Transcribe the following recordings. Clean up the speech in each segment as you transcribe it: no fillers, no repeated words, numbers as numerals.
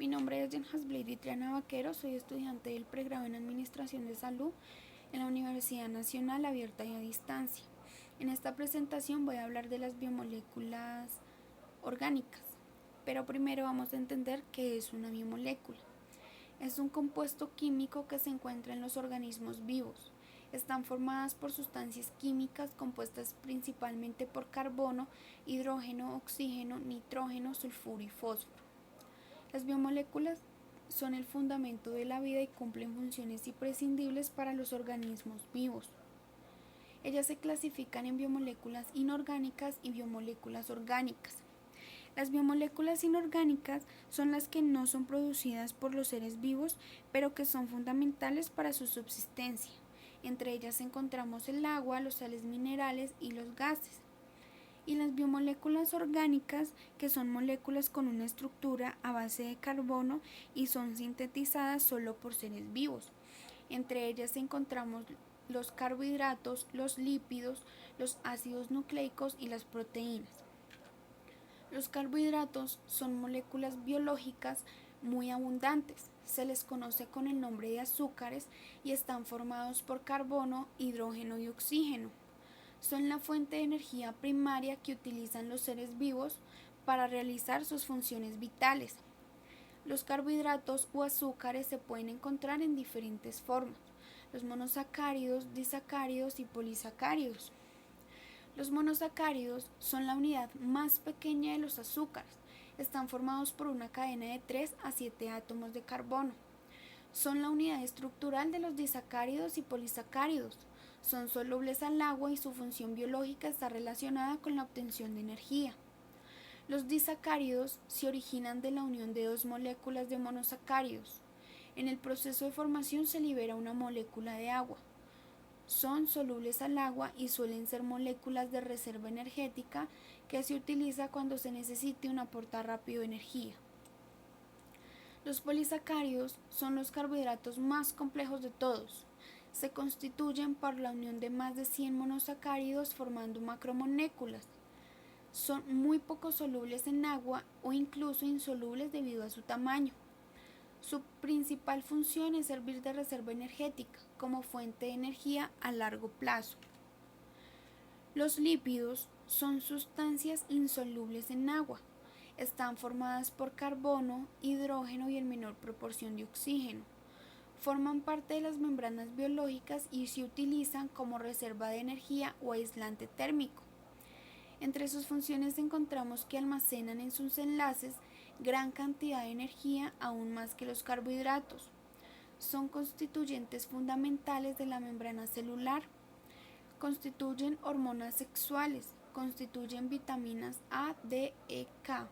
Mi nombre es Jen Hasblady Triana Vaquero, soy estudiante del pregrado en Administración de Salud en la Universidad Nacional Abierta y a Distancia. En esta presentación voy a hablar de las biomoléculas orgánicas, pero primero vamos a entender qué es una biomolécula. Es un compuesto químico que se encuentra en los organismos vivos. Están formadas por sustancias químicas compuestas principalmente por carbono, hidrógeno, oxígeno, nitrógeno, sulfuro y fósforo. Las biomoléculas son el fundamento de la vida y cumplen funciones imprescindibles para los organismos vivos. Ellas se clasifican en biomoléculas inorgánicas y biomoléculas orgánicas. Las biomoléculas inorgánicas son las que no son producidas por los seres vivos, pero que son fundamentales para su subsistencia. Entre ellas encontramos el agua, los sales minerales y los gases. Y las biomoléculas orgánicas, que son moléculas con una estructura a base de carbono y son sintetizadas solo por seres vivos. Entre ellas encontramos los carbohidratos, los lípidos, los ácidos nucleicos y las proteínas. Los carbohidratos son moléculas biológicas muy abundantes. Se les conoce con el nombre de azúcares y están formados por carbono, hidrógeno y oxígeno. Son la fuente de energía primaria que utilizan los seres vivos para realizar sus funciones vitales. Los carbohidratos o azúcares se pueden encontrar en diferentes formas: los monosacáridos, disacáridos y polisacáridos. Los monosacáridos son la unidad más pequeña de los azúcares. Están formados por una cadena de 3 a 7 átomos de carbono. Son la unidad estructural de los disacáridos y polisacáridos. Son solubles al agua y su función biológica está relacionada con la obtención de energía. Los disacáridos se originan de la unión de dos moléculas de monosacáridos. En el proceso de formación se libera una molécula de agua. Son solubles al agua y suelen ser moléculas de reserva energética que se utiliza cuando se necesite un aporte rápido de energía. Los polisacáridos son los carbohidratos más complejos de todos. Se constituyen por la unión de más de 100 monosacáridos formando macromoléculas. Son muy poco solubles en agua o incluso insolubles debido a su tamaño. Su principal función es servir de reserva energética como fuente de energía a largo plazo. Los lípidos son sustancias insolubles en agua. Están formadas por carbono, hidrógeno y en menor proporción de oxígeno. Forman parte de las membranas biológicas y se utilizan como reserva de energía o aislante térmico. Entre sus funciones encontramos que almacenan en sus enlaces gran cantidad de energía, aún más que los carbohidratos. Son constituyentes fundamentales de la membrana celular. Constituyen hormonas sexuales. Constituyen vitaminas A, D, E, K.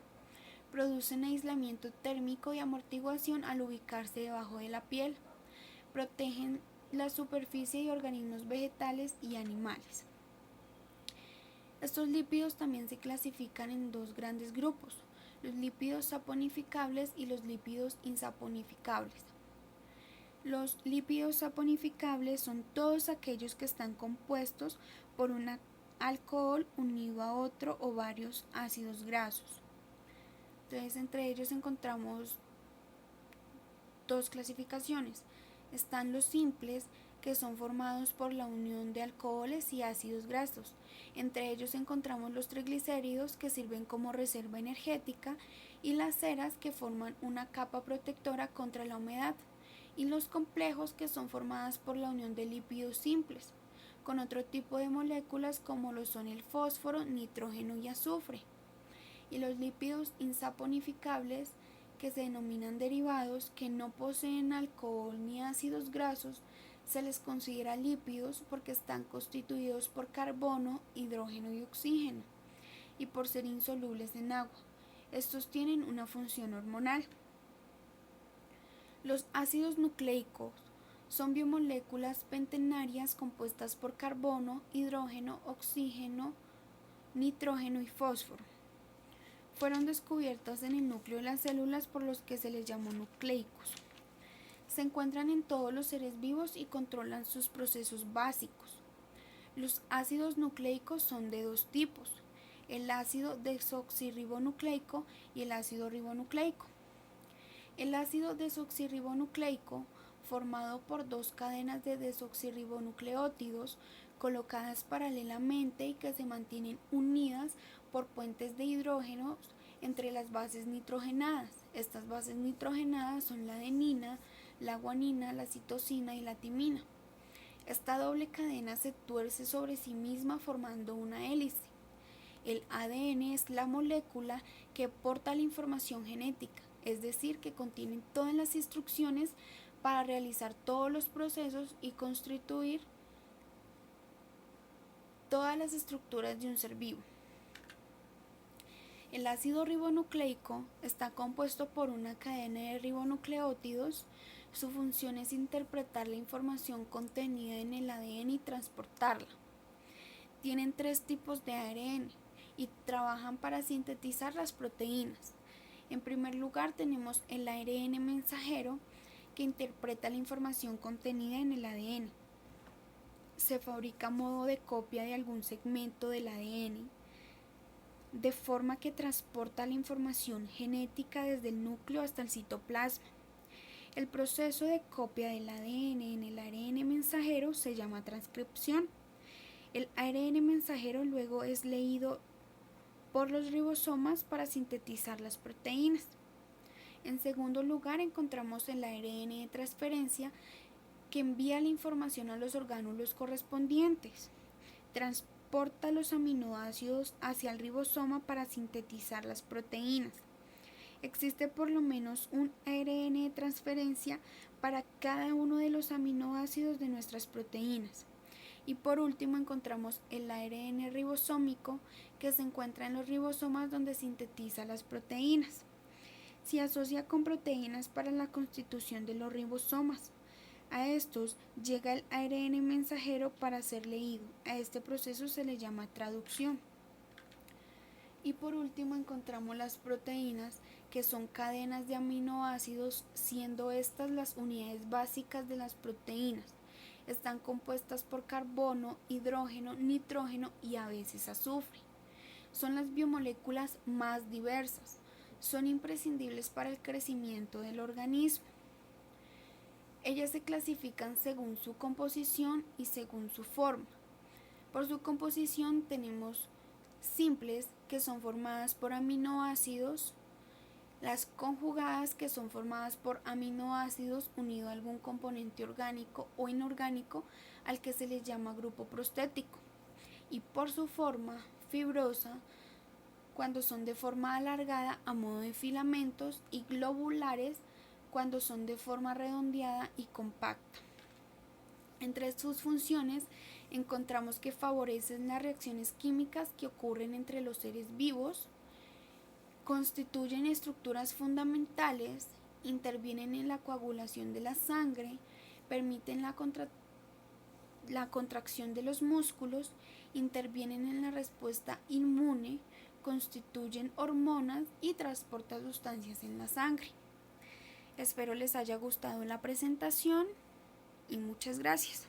Producen aislamiento térmico y amortiguación al ubicarse debajo de la piel. Protegen la superficie de organismos vegetales y animales. Estos lípidos también se clasifican en dos grandes grupos: los lípidos saponificables y los lípidos insaponificables. Los lípidos saponificables son todos aquellos que están compuestos por un alcohol unido a otro o varios ácidos grasos. Entonces, entre ellos encontramos dos clasificaciones. Están los simples, que son formados por la unión de alcoholes y ácidos grasos. Entre ellos encontramos los triglicéridos, que sirven como reserva energética, y las ceras, que forman una capa protectora contra la humedad, y los complejos, que son formadas por la unión de lípidos simples con otro tipo de moléculas como lo son el fósforo, nitrógeno y azufre. Y los lípidos insaponificables, que se denominan derivados, que no poseen alcohol ni ácidos grasos, se les considera lípidos porque están constituidos por carbono, hidrógeno y oxígeno, y por ser insolubles en agua. Estos tienen una función hormonal. Los ácidos nucleicos son biomoléculas pentenarias compuestas por carbono, hidrógeno, oxígeno, nitrógeno y fósforo. Fueron descubiertas en el núcleo de las células, por los que se les llamó nucleicos. Se encuentran en todos los seres vivos y controlan sus procesos básicos. Los ácidos nucleicos son de dos tipos: el ácido desoxirribonucleico y el ácido ribonucleico. El ácido desoxirribonucleico, formado por dos cadenas de desoxirribonucleótidos colocadas paralelamente y que se mantienen unidas por puentes de hidrógenos entre las bases nitrogenadas. Estas bases nitrogenadas son la adenina, la guanina, la citosina y la timina. Esta doble cadena se tuerce sobre sí misma formando una hélice. El ADN es la molécula que porta la información genética, es decir, que contiene todas las instrucciones para realizar todos los procesos y constituir todas las estructuras de un ser vivo. El ácido ribonucleico está compuesto por una cadena de ribonucleótidos. Su función es interpretar la información contenida en el ADN y transportarla. Tienen 3 tipos de ARN y trabajan para sintetizar las proteínas. En primer lugar tenemos el ARN mensajero, que interpreta la información contenida en el ADN. Se fabrica a modo de copia de algún segmento del ADN, de forma que transporta la información genética desde el núcleo hasta el citoplasma. El proceso de copia del ADN en el ARN mensajero se llama transcripción. El ARN mensajero luego es leído por los ribosomas para sintetizar las proteínas. En segundo lugar encontramos el ARN de transferencia, que envía la información a los orgánulos correspondientes. Transporta los aminoácidos hacia el ribosoma para sintetizar las proteínas. Existe por lo menos un ARN de transferencia para cada uno de los aminoácidos de nuestras proteínas. Y por último encontramos el ARN ribosómico, que se encuentra en los ribosomas donde sintetiza las proteínas. Se asocia con proteínas para la constitución de los ribosomas. A estos llega el ARN mensajero para ser leído. A este proceso se le llama traducción. Y por último encontramos las proteínas, que son cadenas de aminoácidos, siendo estas las unidades básicas de las proteínas. Están compuestas por carbono, hidrógeno, nitrógeno y a veces azufre. Son las biomoléculas más diversas. Son imprescindibles para el crecimiento del organismo. Ellas se clasifican según su composición y según su forma. Por su composición tenemos simples, que son formadas por aminoácidos, las conjugadas, que son formadas por aminoácidos unidos a algún componente orgánico o inorgánico al que se les llama grupo prostético, y por su forma fibrosa, cuando son de forma alargada a modo de filamentos, y globulares cuando son de forma redondeada y compacta. Entre sus funciones encontramos que favorecen las reacciones químicas que ocurren entre los seres vivos, constituyen estructuras fundamentales, intervienen en la coagulación de la sangre, permiten la contracción de los músculos, intervienen en la respuesta inmune, constituyen hormonas y transportan sustancias en la sangre. Espero les haya gustado la presentación y muchas gracias.